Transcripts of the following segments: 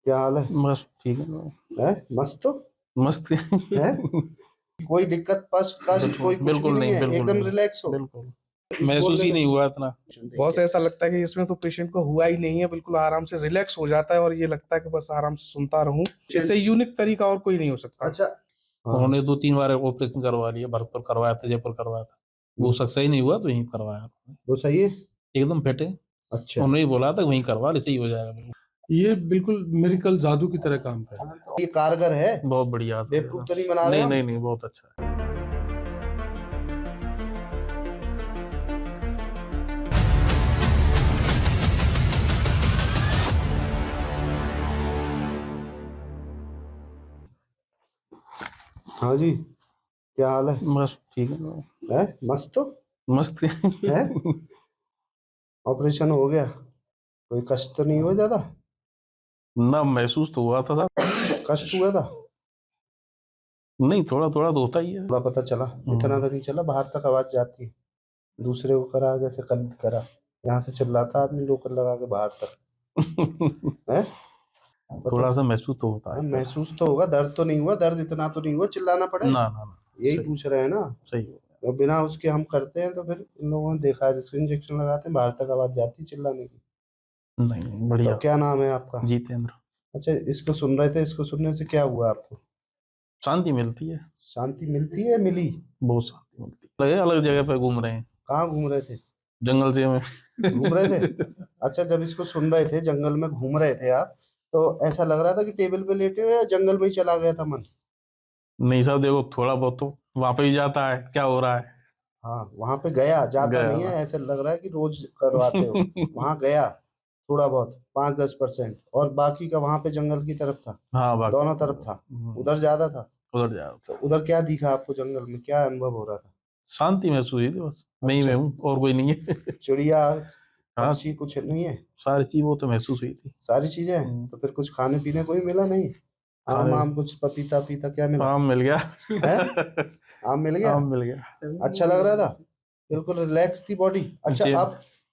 क्या हाल है? बस ठीक है। मस्त तो मस्त है। कोई दिक्कत कष्ट कोई कुछ भी बिल्कुल नहीं है, बिल्कुल एकदम नहीं, रिलैक्स हो। बिल्कुल इस महसूस बोलने ही में नहीं हुआ इतना। बॉस ऐसा लगता है कि इसमें तो पेशेंट को हुआ ही नहीं है, बिल्कुल आराम से रिलैक्स हो जाता है और ये लगता है कि बस आराम से सुनता रहूं। इससे यूनिक तरीका और कोई नहीं हो सकता। अच्छा। हाँ। उन्होंने 2-3 बार ऑपरेशन करवा लिया, भरतपुर करवाया था, जयपुर करवाया था, वो सक्सेस नहीं हुआ तो यहीं करवाया। वो सही है। एकदम फिट है। अच्छा। उन्होंने बोला था वहीं करवा ले, सही हो जाएगा बिल्कुल। ये बिल्कुल मिरेकल जादू की तरह काम कर रहा है। तो ये कारगर है, बहुत बढ़िया। बेवकूफ तो नहीं बना रहे नहीं हम? नहीं नहीं, बहुत अच्छा है। हाँ जी, क्या हाल है? बस ठीक है। मस्त तो मस्त है। ऑपरेशन हो गया, कोई कष्ट तो नहीं हुआ ज्यादा? ना महसूस तो हुआ था साहब। कष्ट हुआ था? नहीं, थोड़ा थोड़ा तो होता ही है। थोड़ा पता चला, इतना तो नहीं चला, बाहर तक आवाज जाती है। दूसरे को करा जैसे कल करा, यहाँ से चिल्लाता आदमी लोकल लगा के बाहर तक है। थोड़ा सा महसूस तो होता है। महसूस तो होगा, दर्द तो नहीं हुआ? दर्द इतना तो नहीं हुआ चिल्लाना पड़े? ना ना ना, यही सही। पूछ रहे हैं ना। सही। तो बिना उसके हम करते हैं तो फिर इन लोगों ने देखा है, जिसको इंजेक्शन लगाते हैं बाहर तक आवाज जाती है चिल्लाने की। नहीं, बढ़िया। तो क्या नाम है आपका? जितेंद्र। अच्छा, इसको सुन रहे थे, इसको सुनने से क्या हुआ आपको? शांति मिलती है। शांति मिलती है? मिली? बहुत शांति मिलती है। लगे अलग जगह पे घूम रहे हैं। कहाँ घूम रहे थे? जंगल से में घूम रहे थे? अच्छा, जब इसको सुन रहे थे, जंगल में घूम रहे थे आप, तो ऐसा लग रहा था कि टेबल पे लेटे हो या जंगल में ही चला गया था मन? नहीं साहब, देखो थोड़ा बहुत तो वहां पे भी जाता है, क्या हो रहा है। हाँ, वहां पे गया, जाता गया नहीं है, हुआ। ऐसे लग रहा है कि रोज करवाते हो। वहां गया थोड़ा बहुत 5-10%, और बाकी का वहां पे जंगल की तरफ था? हाँ, बाकी दोनों तरफ था? उधर ज्यादा था? उधर जा। तो उधर क्या दिखा आपको? जंगल में क्या अनुभव हो रहा था? शांति महसूस हुई थी बस। नहीं, अच्छा। मैं हूँ और कोई नहीं है। चिड़िया हाँ, पक्षी कुछ नहीं है? सारी चीज वो तो महसूस हुई थी। सारी चीजें हैं? तो फिर कुछ खाने पीने को भी मिला नहीं? आम खाने- आम कुछ पपीता पीता क्या मिला? आम मिल गया। है? आम मिल गया? आम मिल गया। अच्छा लग रहा था? बिल्कुल रिलैक्स थी बॉडी? अच्छा, जी।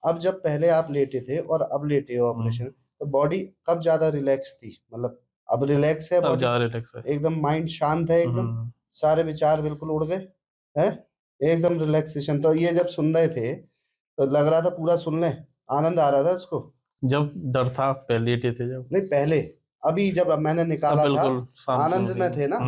अब जब पहले आप लेटे थे और अब लेटे हो ऑपरेशन, तो बॉडी कब ज्यादा रिलैक्स थी? मतलब अब रिलैक्स है अब बॉडी? ज्यादा रिलैक्स है। एकदम माइंड शांत है एकदम? सारे विचार बिल्कुल उड़ गए हैं? एकदम रिलैक्सेशन। तो ये जब सुन रहे थे तो लग रहा था पूरा सुन लें, आनंद आ रहा था इसको? जब डर था पहले लेटे थे जब। नहीं, पहले, अभी जब मैंने निकाला था बिल्कुल शांति आनंद हो में गई। थे ना?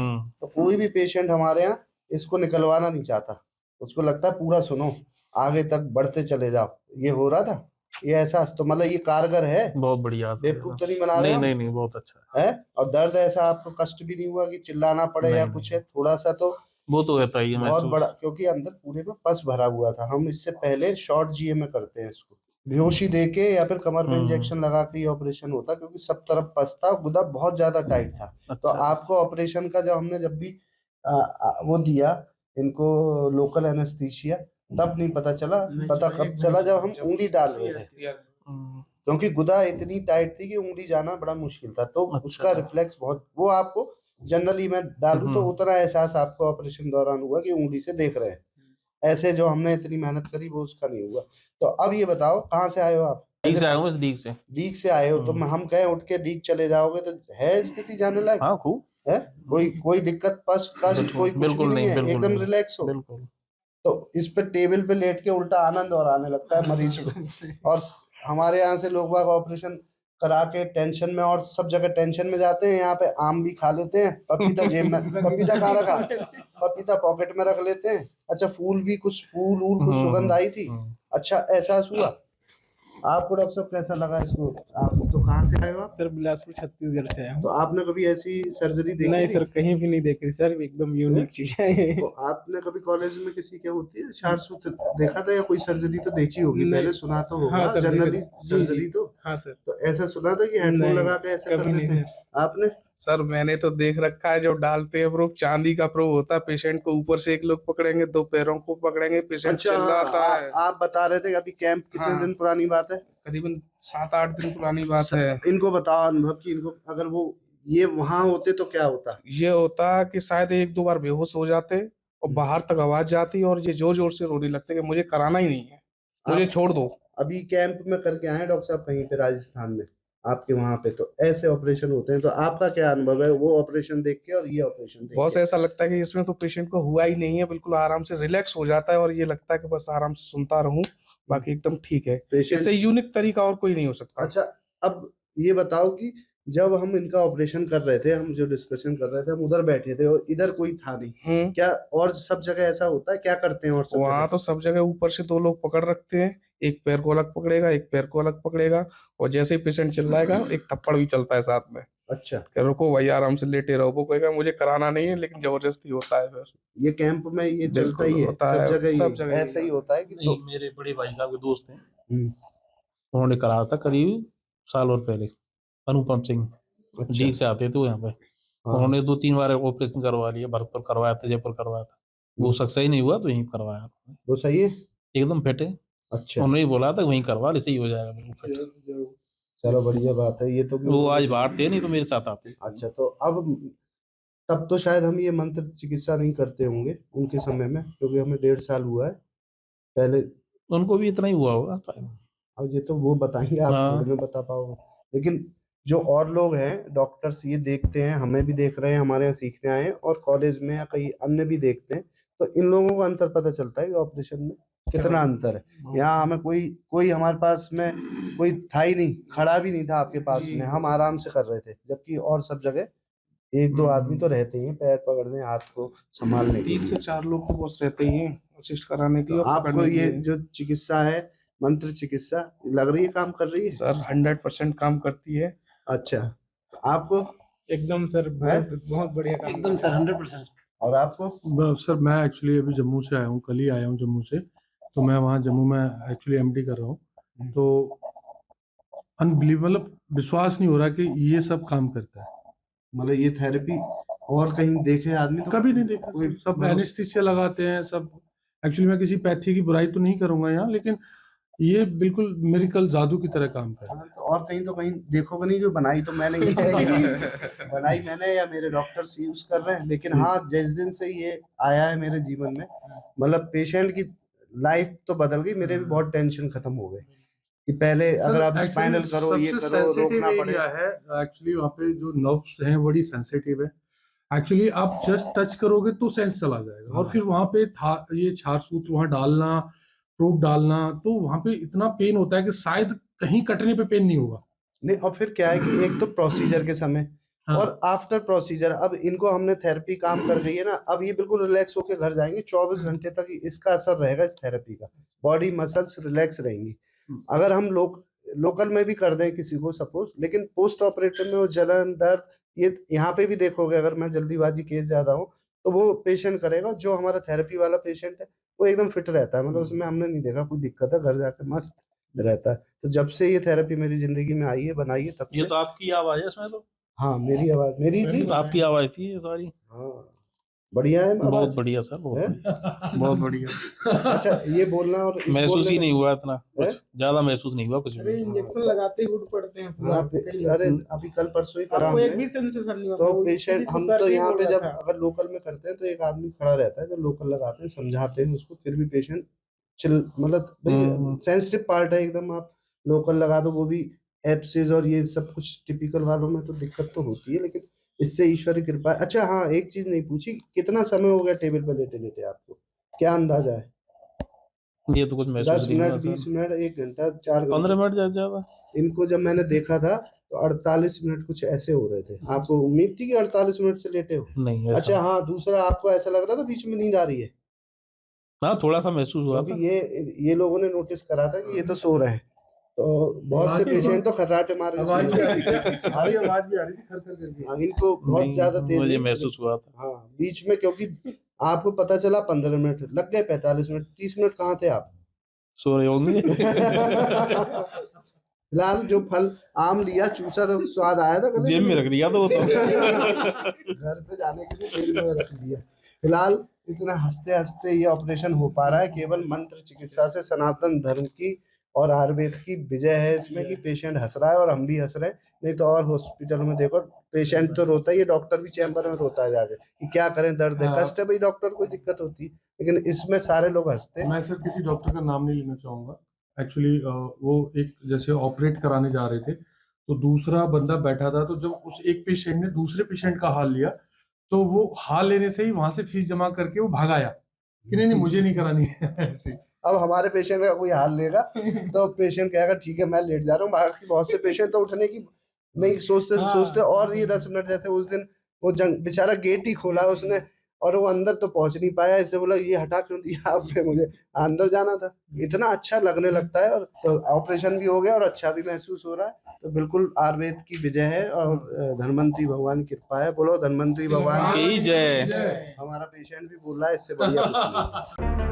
तो कोई भी पेशेंट हमारे यहाँ इसको निकलवाना नहीं चाहता, उसको लगता है पूरा सुनो, आगे तक बढ़ते चले जाओ। ये हो रहा था ये एहसास? तो मतलब ये कारगर है, बहुत बढ़िया। बेवकूफ तो नहीं बना रहे नहीं हम? नहीं नहीं, बहुत अच्छा है? और दर्द ऐसा आपको कष्ट भी नहीं हुआ कि चिल्लाना पड़े या नहीं, कुछ नहीं। है? थोड़ा सा तो वो तो रहता ही है बहुत महसूस। बड़ा, क्योंकि अंदर पूरे में पस भरा हुआ था। हम इससे पहले शॉर्ट जीए में करते हैं इसको, बेहोशी दे के या फिर कमर में इंजेक्शन लगा के ऑपरेशन होता, क्योंकि सब तरफ पस था, गुदा बहुत ज्यादा टाइट था। तो अच्छा। आपको ऑपरेशन का जब भी वो दिया इनको लोकल एनेस्थीसिया, तब नहीं पता चला। पता कब चला? जब हम उंगली डाल रहे थे, क्योंकि गुदा इतनी टाइट थी कि उंगली जाना बड़ा मुश्किल था। तो अच्छा। उसका रिफ्लेक्स बहुत, वो आपको जनरली मैं डालूं तो उतना एहसास आपको ऑपरेशन दौरान हुआ कि उंगली से देख रहे हैं, ऐसे जो हमने इतनी मेहनत करी वो उसका नहीं हुआ। तो अब ये बताओ, कहाँ से आए हो आप? डीग से आया हूँ, डीग से। डीग से आए हो? तो हम कहें उठ के डीग चले जाओगे तो है स्थिति जाने लायक? हाँ, खूब। है? कोई दिक्कत कष्ट कोई कुछ भी नहीं है, एकदम रिलैक्स हो? बिल्कुल। तो इस पे टेबल पे लेट के उल्टा आनंद और आने लगता है मरीज को। और हमारे यहाँ से लोग बाग ऑपरेशन करा के टेंशन में, और सब जगह टेंशन में जाते हैं, यहाँ पे आम भी खा लेते हैं, पपीता जेब में, पपीता कहाँ रखा? पपीता पॉकेट में रख लेते हैं। अच्छा, फूल कुछ सुगंध आई थी? अच्छा, एहसास हुआ आपको? डॉक्टर साहब कैसा लगा इसको? आप तो कहाँ से आए हो आप? सर बिलासपुर छत्तीसगढ़ से आया तो हूँ। आपने कभी ऐसी सर्जरी देखी नहीं थी? सर, कहीं भी नहीं देखी सर, एकदम यूनिक चीज है। तो आपने कभी कॉलेज में किसी क्या होती है शार्ट सूत्र देखा था, या कोई सर्जरी तो देखी होगी? पहले सुना तो होगा। हाँ सर, जनरली जी, सर्जरी जी। तो हाँ सर। तो ऐसा सुना था कि हेडफोन नहीं, लगा के ऐसा कर कभी नहीं देते हैं? आपने? सर मैंने तो देख रखा है, जो डालते हैं प्रोब चांदी का प्रोब होता है, पेशेंट को ऊपर से एक लोग पकड़ेंगे, दो पैरों को पकड़ेंगे, पेशेंट अच्छा, चिल्लाता है। आप बता रहे थे अभी कैंप कितने हाँ। दिन पुरानी बात है? करीबन 7-8 दिन पुरानी बात है। इनको बताओ अनुभव की, इनको अगर वो ये वहां होते तो क्या होता? ये होता कि शायद 1-2 बार बेहोश हो जाते और बाहर तक आवाज जाती और ये जोर जोर से रोने लगते कि मुझे कराना ही नहीं है, मुझे छोड़ दो। अभी कैंप में करके आए डॉक्टर साहब कहीं पे राजस्थान में? आपके वहां पे, तो ऐसे ऑपरेशन होते हैं, तो आपका क्या अनुभव है वो ऑपरेशन देख के और ये ऑपरेशन देख बॉस के? ऐसा लगता है कि इसमें तो पेशेंट को हुआ ही नहीं है, बिल्कुल आराम से रिलैक्स हो जाता है और ये लगता है कि बस आराम से सुनता रहूं, बाकी एकदम ठीक है। पेशेंट, इससे यूनिक तरीका और कोई नहीं हो सकता। अच्छा, अब ये बताओ कि जब हम इनका ऑपरेशन कर रहे थे, हम जो डिस्कशन कर रहे थे, हम उधर बैठे थे और इधर कोई था नहीं, क्या और सब जगह ऐसा होता है? क्या करते हैं और सब वहां जगह? तो सब जगह ऊपर से 2 लोग पकड़ रखते हैं, एक पैर को अलग पकड़ेगा, एक पैर को अलग पकड़ेगा, और जैसे ही पेशेंट चिल्लाएगा एक थप्पड़ भी चलता है साथ में अच्छा, कि रुको भाई आराम से लेटे रहो। वो कहेगा मुझे कराना नहीं है, लेकिन जबरदस्ती होता है फिर। ये कैंप में ये चलता बिल्कुल ही है, होता सब है, जगह सब ही जगह यही ऐसा ही हाल है। होता है कि नहीं, मेरे बड़े भाई साहब के दोस्त हैं, हम्म, उन्होंने कराया था करीब साल और पहले। अनुपम सिंह अच्छा, लीग से आते थे वो यहाँ पे, हाँ, उन्होंने 2-3 बार ऑपरेशन करवा लिया, भरतपुर करवाया था, जयपुर करवाया था, वो सक्सेस नहीं हुआ तो यहीं करवाया, वो सही है, एकदम फिट है। अच्छा, उन्होंने बोला था वहीं करवा ले, सही हो जाएगा बिल्कुल फिट। चलो बढ़िया बात है ये तो। वो आज बाहर थे, नहीं तो मेरे साथ आते। अच्छा, तो अब तब तो शायद हम ये मंत्र चिकित्सा नहीं करते होंगे उनके समय में, क्योंकि हमें 1.5 साल हुआ है पहले। उनको भी इतना ही हुआ होगा। अब ये तो वो बताएंगे, आप हाँ। थोड़ी में बता पाओगे, लेकिन जो और लोग हैं डॉक्टर्स ये देखते हैं, हमें भी देख रहे हैं, हमारे यहाँ सीखने आए हैं, और कॉलेज में या कहीं अन्य भी देखते हैं, तो इन लोगों का अंतर पता चलता है कि ऑपरेशन में कितना अंतर है। यहाँ हमें कोई कोई हमारे पास में कोई था ही नहीं, खड़ा भी नहीं था आपके पास जी। में, हम आराम से कर रहे थे, जबकि और सब जगह 1-2 आदमी तो रहते ही हैं पैर पकड़ने, हाथ को संभालने के 3 से लिए। 4 लोग तो बस रहते ही हैं असिस्ट कराने के तो लिए और आपको पकड़ने के ये लिए। जो चिकित्सा है, मंत्र चिकित्सा, लग रही है काम कर रही है? सर 100% काम करती है। अच्छा, आपको? एकदम सर, है? बहुत बढ़िया काम एकदम सर 100%। और आपको? सर मैं एक्चुअली अभी जम्मू से आया हूँ, कल ही आया हूँ जम्मू से। तो मैं वहाँ जम्मू में एक्चुअली एमडी कर रहा हूँ। तो अनबिलीवेबल, विश्वास नहीं हो रहा कि ये सब काम करता है। मतलब ये थेरेपी और कहीं देखे आदमी तो कभी नहीं देखा कोई सर, सब मतलब- एनेस्थीसिया लगाते हैं सब। एक्चुअली मैं किसी पैथी की बुराई तो नहीं करूंगा यहाँ, लेकिन ये बिल्कुल मिरेकल जादू की तरह काम कर रहा है। तो और कहीं देखोगे नहीं, जो बनाई तो मैंने ही है बनाई मैंने या मेरे डॉक्टर्स यूज कर रहे हैं, लेकिन हाँ जिस दिन से ये आया है मेरे जीवन में, मतलब पेशेंट की लाइफ तो बदल गई, मेरे भी बहुत टेंशन खत्म हो गए कि पहले अगर आप स्पाइनल करो, ये करो, रोकना पड़े। है एक्चुअली वहाँ पे जो नर्व्स हैं बड़ी सेंसिटिव है। एक्चुअली आप जस्ट टच करोगे तो सेंस चला जाएगा। और फिर वहाँ पे ये क्षार सूत्र वहाँ डालना, प्रोब डालना, तो वहाँ पे इतना पेन होता है कि शायद कहीं कटने पे पेन नहीं होगा। नहीं, और फिर क्या है कि एक तो प्रोसीजर के समय हाँ। और आफ्टर प्रोसीजर, अब इनको हमने थेरेपी काम कर गई है ना, अब ये बिल्कुल रिलैक्स होके घर जाएंगे, 24 घंटे तक इसका असर रहेगा इस थेरेपी का, बॉडी मसल्स रिलैक्स रहेंगी। अगर हम लोकल में भी कर दें किसी को सपोज, लेकिन पोस्ट ऑपरेटिव में वो जलन दर्द, ये यहाँ पे भी देखोगे, अगर मैं जल्दीबाजी केस ज्यादा हूँ तो वो पेशेंट करेगा, जो हमारा थेरेपी वाला पेशेंट है वो एकदम फिट रहता है, मतलब उसमें हमने नहीं देखा कोई दिक्कत है, घर जाकर मस्त रहता है। तो जब से ये थेरेपी मेरी जिंदगी में आई है, बनाई है, तब ये से। तो आपकी आवाज है इसमें तो। हाँ, मेरी आवाज मेरी थी। तो आपकी आवाज थी ये सारी। हाँ, बढ़िया है बहुत आवाज। बढ़िया सर, बहुत है? बढ़िया, बहुत बढ़िया। अच्छा, ये बोलना और इस महसूस बोलने ही में- नहीं हुआ इतना, है? कुछ ज्यादा महसूस नहीं हुआ कुछ भी। इंजेक्शन लगाते ही उठ पड़ते हैं पूरा। हाँ, अरे अभी कल परसों ही करा आपको एक हमने। भी सेंसेशन नहीं होता। तो वो पेशेंट इसीलिए हम सर तो भी यहाँ बोल पे रहा जब था। अगर लोकल में करते हैं तो एक आदमी खड़ा रहता है, जब लोकल लगाते हैं समझाते हैं उसको, फिर भी पेशेंट चिल, मतलब भाई सेंसिटिव पार्ट है एकदम, आप लोकल लगा दो, वो भी एप्सिस और ये सब कुछ टिपिकल वालों में तो दिक्कत तो होती है, लेकिन इससे ईश्वर की कृपा है। अच्छा हाँ, एक चीज नहीं पूछी, कितना समय हो गया टेबल पर लेटे लेटे आपको, क्या अंदाजा है? ये तो कुछ 10 महसूस नहीं मिनट, हुआ 20 सर। मिनट, 1 घंटा, 4 घंटे? 15 मिनट ज्यादा। इनको जब मैंने देखा था तो 48 मिनट कुछ ऐसे हो रहे थे। आपको उम्मीद थी कि 48 मिनट से लेटे हो? नहीं ऐसा। अच्छा हाँ, दूसरा, आपको ऐसा लग रहा था बीच में नींद आ रही है? हाँ थोड़ा सा महसूस हुआ क्योंकि था। ये लोगों ने नोटिस करा था कि ये तो सो रहे हैं, तो बहुत से पेशेंट तो खर्राटे मार के सो रहे थे। आ रही थी? आवाज भी आ रही थी खर खर करके। हाँ, इनको बहुत नहीं, ज्यादा तेज मुझे नहीं। महसूस हुआ था। हाँ, बीच में, क्योंकि आपको पता चला 15 मिनट लग गए, 45 मिनट, 30 मिनट कहाँ थे आप? सो रहे होंगे। फिलहाल जो फल आम लिया, चूसा, तो स्वाद आया था गले जेब में रख लिया तो वो तो। घर पे जाने के लिए जेल में रख लिया। फिलहाल इतना हंसते हंसते ये ऑपरेशन हो पा रहा है केवल मंत्र चिकित्सा से। सनातन धर्म की और आयुर्वेद की विजय है इसमें कि पेशेंट हंस रहा है और हम भी हंस रहे हैं। नहीं तो और हॉस्पिटल में देखो, पेशेंट तो रोता ही है, डॉक्टर भी चैम्बर में रोता है जाके कि क्या करें, दर्द है, कष्ट है, भाई डॉक्टर को दिक्कत होती है, लेकिन इसमें सारे लोग हंसते हैं। मैं सर किसी डॉक्टर का नाम नहीं लेना चाहूंगा। एक्चुअली वो एक जैसे ऑपरेट कराने जा रहे थे, तो दूसरा बंदा बैठा था, तो जब उस एक पेशेंट ने दूसरे पेशेंट का हाल लिया, तो वो हाल लेने से ही वहां से फीस जमा करके वो भाग आया कि नहीं नहीं मुझे नहीं करानी है ऐसे। अब हमारे पेशेंट का कोई हाल लेगा तो पेशेंट कहेगा ठीक है मैं लेट जा रहा हूँ, बाकी बहुत से पेशेंट तो उठने की नहीं सोचते हाँ। सोचते और ये 10 मिनट, जैसे उस दिन वो बेचारा गेट ही खोला उसने और वो अंदर तो पहुंच नहीं पाया, इससे बोला ये हटा क्यों दिया आपने, मुझे अंदर जाना था। इतना अच्छा लगने लगता है, और तो ऑपरेशन भी हो गया और अच्छा भी महसूस हो रहा है। तो बिल्कुल आयुर्वेद की विजय है और धन्वंतरी भगवान की कृपा है। बोलो धन्वंतरी भगवान की जय। हमारा पेशेंट भी बोल रहा है इससे बढ़िया कुछ नहीं।